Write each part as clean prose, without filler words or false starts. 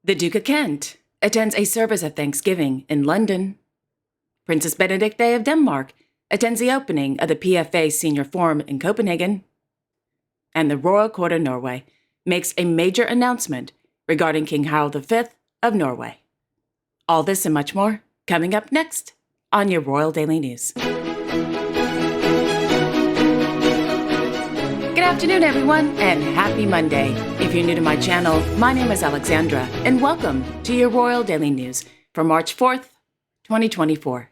The Duke of Kent attends a service of Thanksgiving in London. Princess Benedicte of Denmark attends the opening of the PFA Senior Forum in Copenhagen. And the Royal Court of Norway makes a major announcement regarding King Harald V of Norway. All this and much more coming up next on your Royal Daily News. Good afternoon, everyone, and happy Monday. If you're new to my channel, my name is Alexandra, and welcome to your Royal Daily News for March 4th, 2024.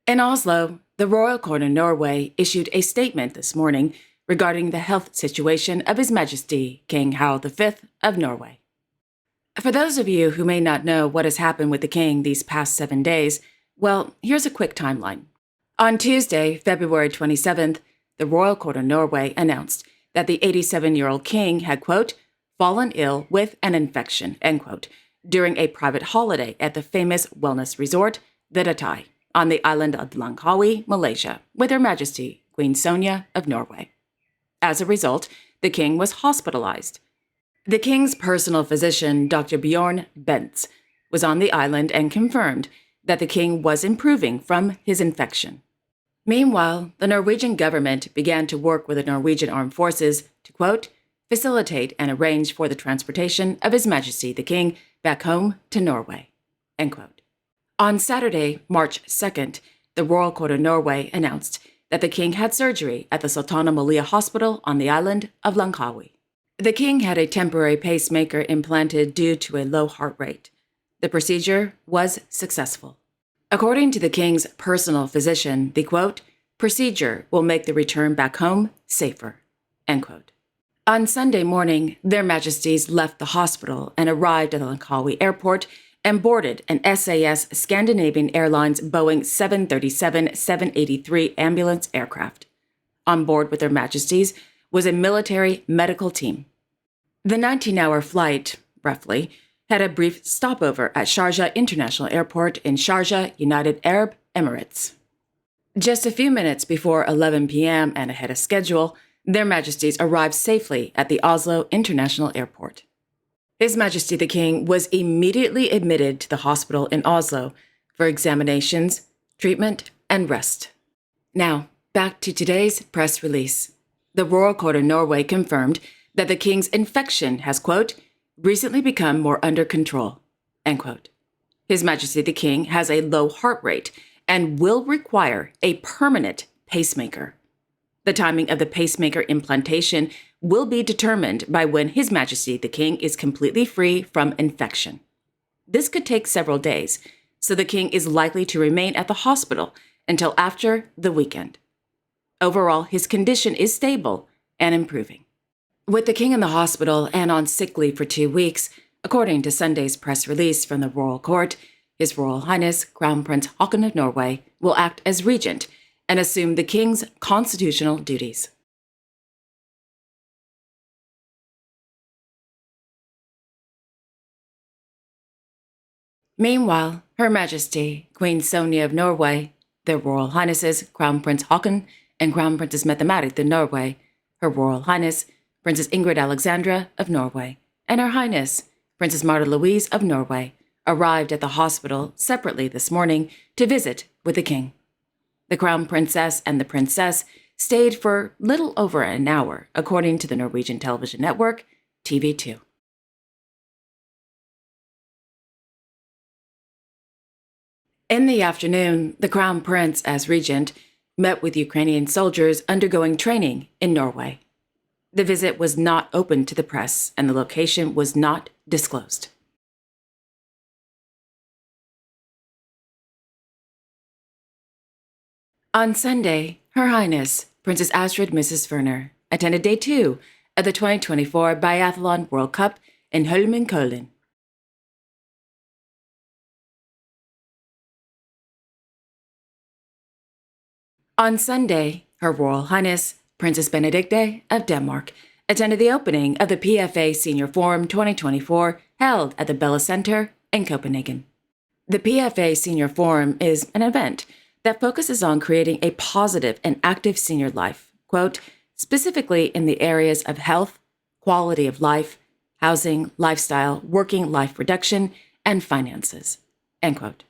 In Oslo, the Royal Court of Norway issued a statement this morning regarding the health situation of His Majesty King Harald V of Norway. For those of you who may not know what has happened with the King these past 7 days, well, here's a quick timeline. On Tuesday, February 27th, the Royal Court of Norway announced that the 87-year-old king had, quote, fallen ill with an infection, end quote, during a private holiday at the famous wellness resort, Vidatai, on the island of Langkawi, Malaysia, with Her Majesty Queen Sonja of Norway. As a result, the king was hospitalized. The king's personal physician, Dr. Bjorn Bentz, was on the island and confirmed that the king was improving from his infection. Meanwhile, the Norwegian government began to work with the Norwegian Armed Forces to, quote, facilitate and arrange for the transportation of His Majesty the King back home to Norway, end quote. On Saturday, March 2nd, the Royal Court of Norway announced that the king had surgery at the Sultana Malia Hospital on the island of Langkawi. The king had a temporary pacemaker implanted due to a low heart rate. The procedure was successful. According to the king's personal physician, the, quote, procedure will make the return back home safer, end quote. On Sunday morning, Their Majesties left the hospital and arrived at the Langkawi airport and boarded an SAS Scandinavian Airlines Boeing 737-783 ambulance aircraft. On board with Their Majesties was a military medical team. The 19-hour flight, roughly, had a brief stopover at Sharjah International Airport in Sharjah, United Arab Emirates. Just a few minutes before 11 p.m. and ahead of schedule, Their Majesties arrived safely at the Oslo International Airport. His Majesty the King was immediately admitted to the hospital in Oslo for examinations, treatment, and rest. Now, back to today's press release. The Royal Court of Norway confirmed that the king's infection has, quote, recently become more under control, end quote. His Majesty the King has a low heart rate and will require a permanent pacemaker. The timing of the pacemaker implantation will be determined by when His Majesty the King is completely free from infection. This could take several days, so the king is likely to remain at the hospital until after the weekend. Overall, his condition is stable and improving. With the king in the hospital and on sick leave for 2 weeks, according to Sunday's press release from the Royal Court, His Royal Highness Crown Prince Haakon of Norway will act as regent and assume the king's constitutional duties. Meanwhile, Her Majesty Queen Sonja of Norway, their Royal Highnesses Crown Prince Haakon and Crown Princess Mette-Marit of Norway, Her Royal Highness Princess Ingrid Alexandra of Norway, and Her Highness Princess Martha Louise of Norway arrived at the hospital separately this morning to visit with the king. The Crown Princess and the Princess stayed for little over an hour, according to the Norwegian television network TV2. In the afternoon, the Crown Prince, as regent, met with Ukrainian soldiers undergoing training in Norway. The visit was not open to the press, and the location was not disclosed. On Sunday, Her Highness Princess Astrid Mrs. Werner attended Day 2 of the 2024 Biathlon World Cup in Holmenkollen. On Sunday, Her Royal Highness Princess Benedicte of Denmark attended the opening of the PFA Senior Forum 2024 held at the Bella Center in Copenhagen. The PFA Senior Forum is an event that focuses on creating a positive and active senior life, quote, specifically in the areas of health, quality of life, housing, lifestyle, working life reduction, and finances." End quote.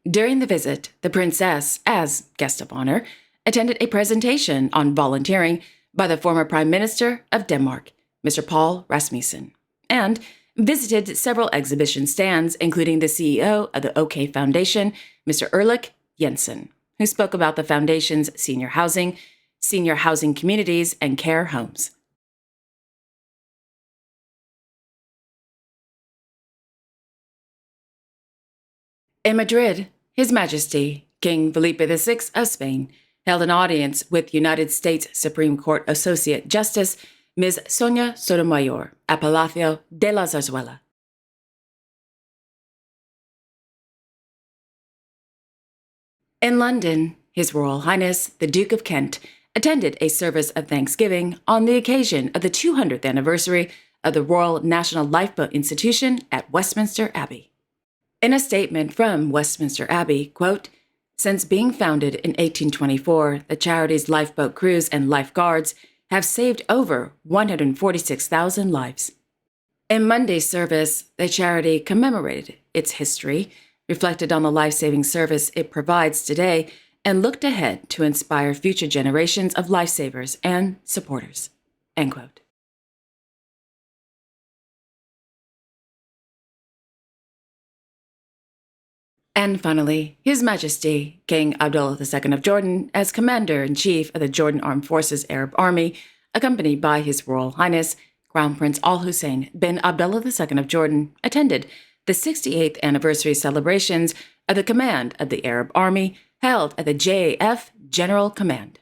During the visit, the princess, as guest of honor, attended a presentation on volunteering by the former Prime Minister of Denmark, Mr. Paul Rasmussen, and visited several exhibition stands, including the CEO of the OK Foundation, Mr. Ulrik Jensen, who spoke about the foundation's senior housing communities, and care homes. In Madrid, His Majesty, King Felipe VI of Spain, held an audience with United States Supreme Court Associate Justice Ms. Sonia Sotomayor at Palacio de la Zarzuela. In London, His Royal Highness the Duke of Kent attended a service of thanksgiving on the occasion of the 200th anniversary of the Royal National Lifeboat Institution at Westminster Abbey. In a statement from Westminster Abbey, quote, "Since being founded in 1824, the charity's lifeboat crews and lifeguards have saved over 146,000 lives." In Monday's service, the charity commemorated its history, reflected on the life-saving service it provides today, and looked ahead to inspire future generations of lifesavers and supporters. End quote. And finally, His Majesty, King Abdullah II of Jordan, as Commander-in-Chief of the Jordan Armed Forces Arab Army, accompanied by His Royal Highness, Crown Prince Al Hussein bin Abdullah II of Jordan, attended the 68th anniversary celebrations of the Command of the Arab Army held at the JAF General Command.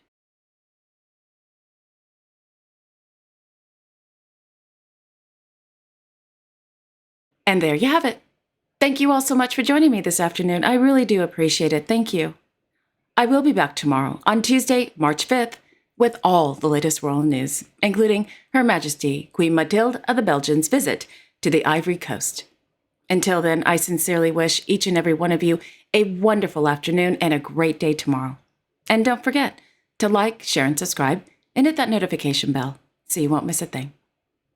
And there you have it. Thank you all so much for joining me this afternoon. I really do appreciate it. Thank you. I will be back tomorrow on Tuesday, March 5th, with all the latest royal news, including Her Majesty Queen Mathilde of the Belgians' visit to the Ivory Coast. Until then, I sincerely wish each and every one of you a wonderful afternoon and a great day tomorrow. And don't forget to like, share, and subscribe, and hit that notification bell so you won't miss a thing.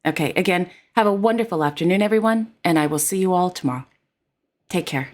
Okay, again, have a wonderful afternoon, everyone, and I will see you all tomorrow. Take care.